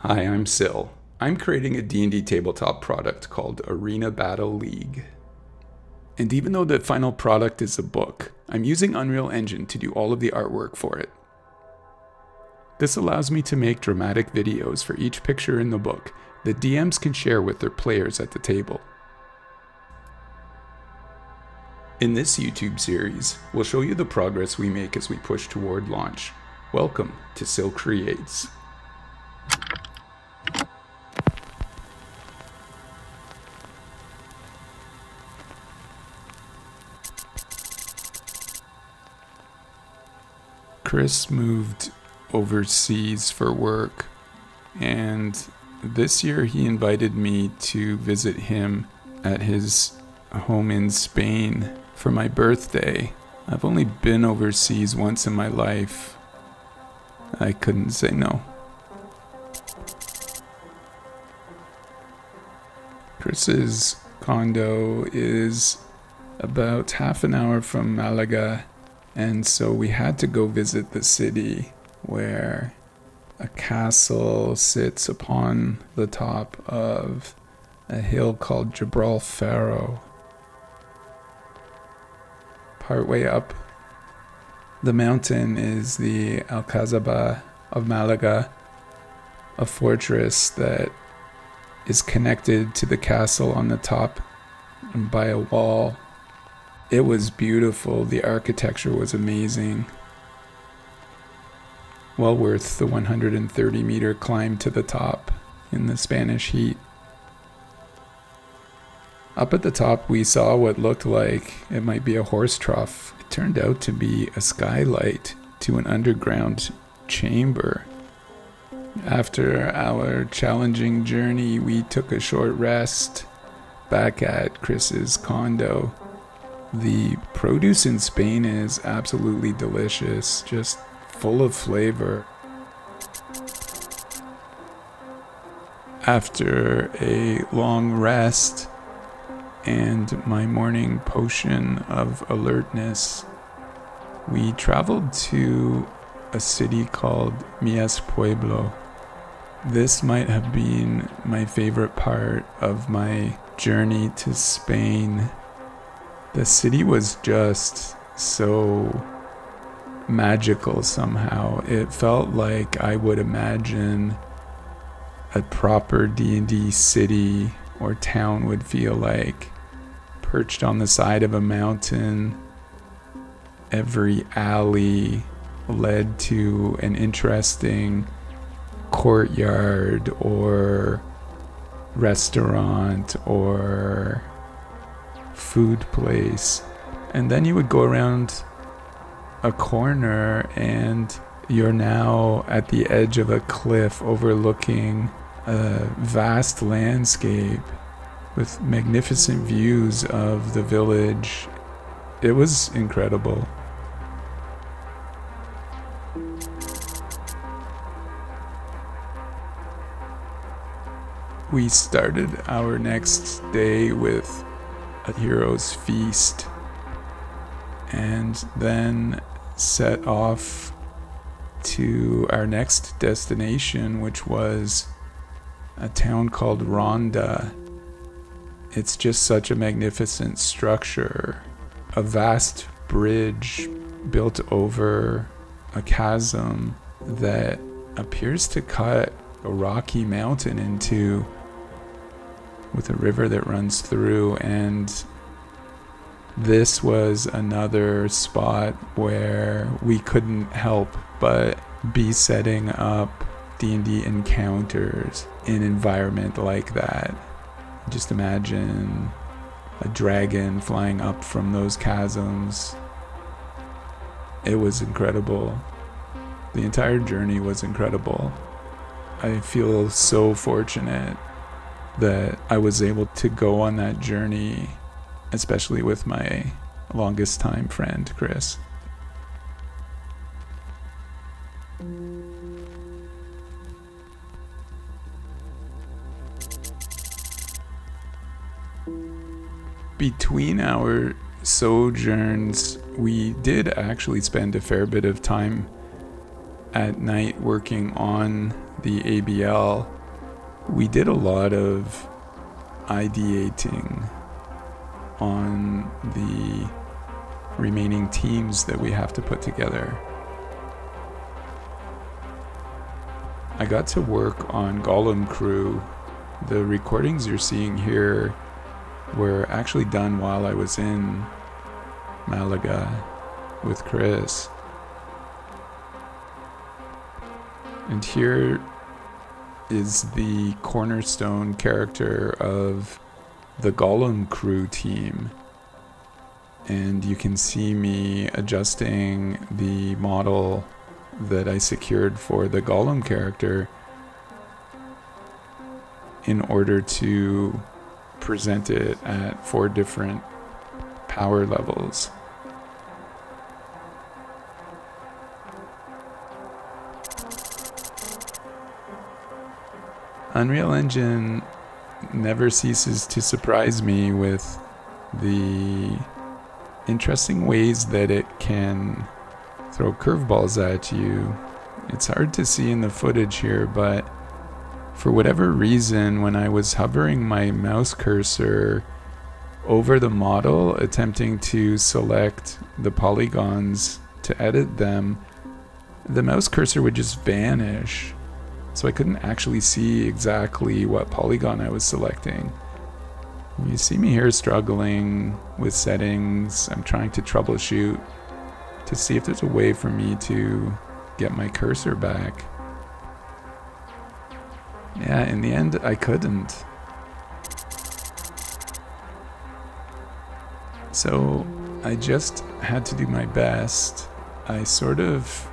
Hi, I'm Sil. I'm creating a D&D tabletop product called Arena Battle League. And even though the final product is a book, I'm using Unreal Engine to do all of the artwork for it. This allows me to make dramatic videos for each picture in the book that DMs can share with their players at the table. In this YouTube series, we'll show you the progress we make as we push toward launch. Welcome to Sil Creates. Chris moved overseas for work, and this year he invited me to visit him at his home in Spain for my birthday. I've only been overseas once in my life. I couldn't say no. Chris's condo is about half an hour from Malaga, and so we had to go visit the city where a castle sits upon the top of a hill called Gibraltar. Partway up the mountain is the Alcazaba of Malaga, a fortress that is connected to the castle on the top by a wall. It was beautiful. The architecture was amazing. Well worth the 130-meter climb to the top in the Spanish heat. Up at the top, we saw what looked like it might be a horse trough. It turned out to be a skylight to an underground chamber. After our challenging journey, we took a short rest back at Chris's condo. The produce in Spain is absolutely delicious, just full of flavor. After a long rest and my morning potion of alertness, we traveled to a city called Mies Pueblo. This might have been my favorite part of my journey to Spain. The city was just so magical somehow. It felt like I would imagine a proper D&D city or town would feel like, perched on the side of a mountain. Every alley led to an interesting courtyard or restaurant or food place. And then you would go around a corner and you're now at the edge of a cliff overlooking a vast landscape with magnificent views of the village. It was incredible. We started our next day with a hero's feast and then set off to our next destination, which was a town called Ronda. It's just such a magnificent structure, a vast bridge built over a chasm that appears to cut a rocky mountain into, with a river that runs through. And this was another spot where we couldn't help but be setting up D&D encounters in an environment like that. Just imagine a dragon flying up from those chasms. It was incredible. The entire journey was incredible. I feel so fortunate that I was able to go on that journey, especially with my longest time friend, Chris. Between our sojourns, we did actually spend a fair bit of time at night working on the ABL, we did a lot of ideating on the remaining teams that we have to put together. I got to work on Golem Crew. The recordings you're seeing here were actually done while I was in Malaga with Chris. And here is the cornerstone character of the Golem Crew team. And you can see me adjusting the model that I secured for the Golem character in order to present it at 4 different power levels. Unreal Engine never ceases to surprise me with the interesting ways that it can throw curveballs at you. It's hard to see in the footage here, but for whatever reason, when I was hovering my mouse cursor over the model, attempting to select the polygons to edit them, the mouse cursor would just vanish. So I couldn't actually see exactly what polygon I was selecting. You see me here struggling with settings. I'm trying to troubleshoot to see if there's a way for me to get my cursor back. Yeah, in the end, I couldn't. So I just had to do my best. I sort of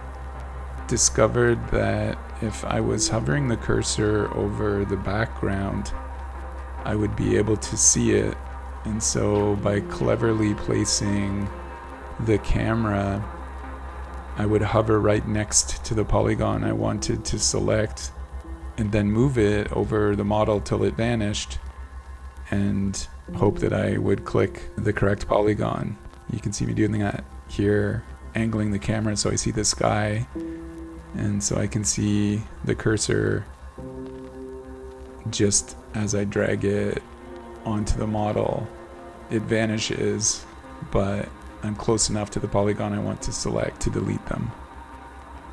discovered that if I was hovering the cursor over the background, I would be able to see it. And so by cleverly placing the camera, I would hover right next to the polygon I wanted to select and then move it over the model till it vanished and hope that I would click the correct polygon. You can see me doing that here, angling the camera so I see the sky, and so I can see the cursor just as I drag it onto the model. It vanishes, but I'm close enough to the polygon I want to select to delete them.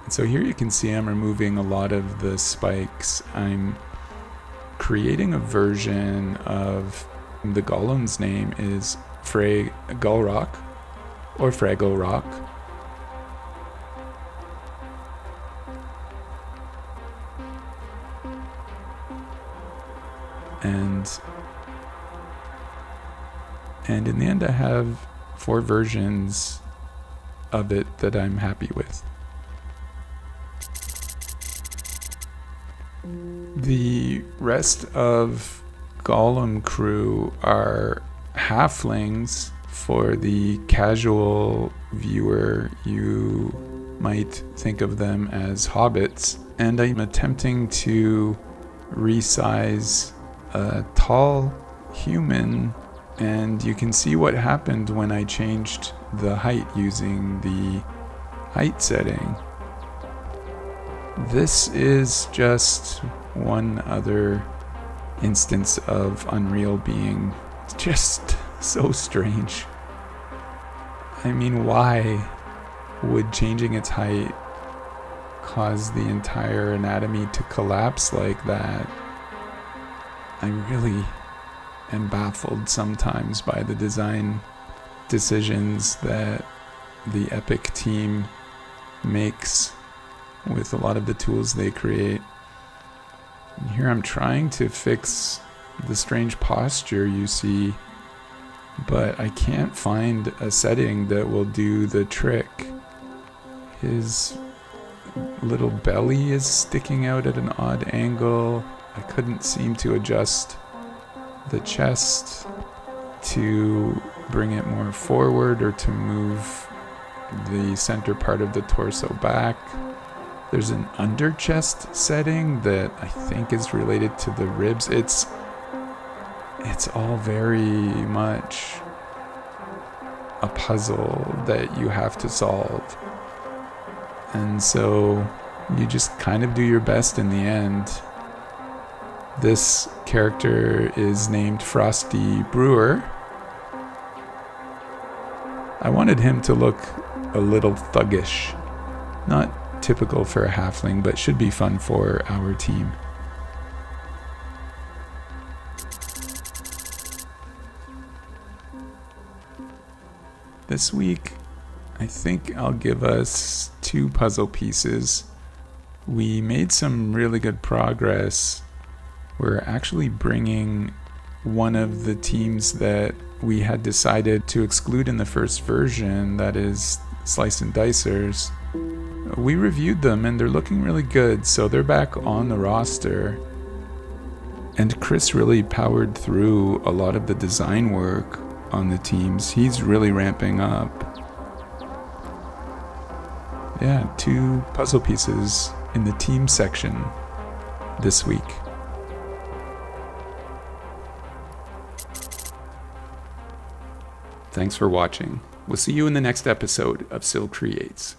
And so here you can see I'm removing a lot of the spikes. I'm creating a version of the golem's name is Gullrock or Fraggle Rock. And in the end, I have 4 versions of it that I'm happy with. The rest of Golem Crew are halflings. For the casual viewer, you might think of them as hobbits. And I'm attempting to resize a tall human, and you can see what happened when I changed the height using the height setting. This is just one other instance of Unreal being just so strange. I mean, why would changing its height cause the entire anatomy to collapse like that? I really am baffled sometimes by the design decisions that the Epic team makes with a lot of the tools they create. And here I'm trying to fix the strange posture you see, but I can't find a setting that will do the trick. His little belly is sticking out at an odd angle. I couldn't seem to adjust the chest to bring it more forward or to move the center part of the torso back. There's an under chest setting that I think is related to the ribs. It's all very much a puzzle that you have to solve. And so you just kind of do your best in the end. This character is named Frosty Brewer. I wanted him to look a little thuggish. Not typical for a halfling, but should be fun for our team. This week, I think I'll give us 2 puzzle pieces. We made some really good progress. We're actually bringing one of the teams that we had decided to exclude in the first version, that is Slice and Dicers. We reviewed them and they're looking really good, so they're back on the roster. And Chris really powered through a lot of the design work on the teams. He's really ramping up. Yeah, 2 puzzle pieces in the team section this week. Thanks for watching. We'll see you in the next episode of Sil Creates.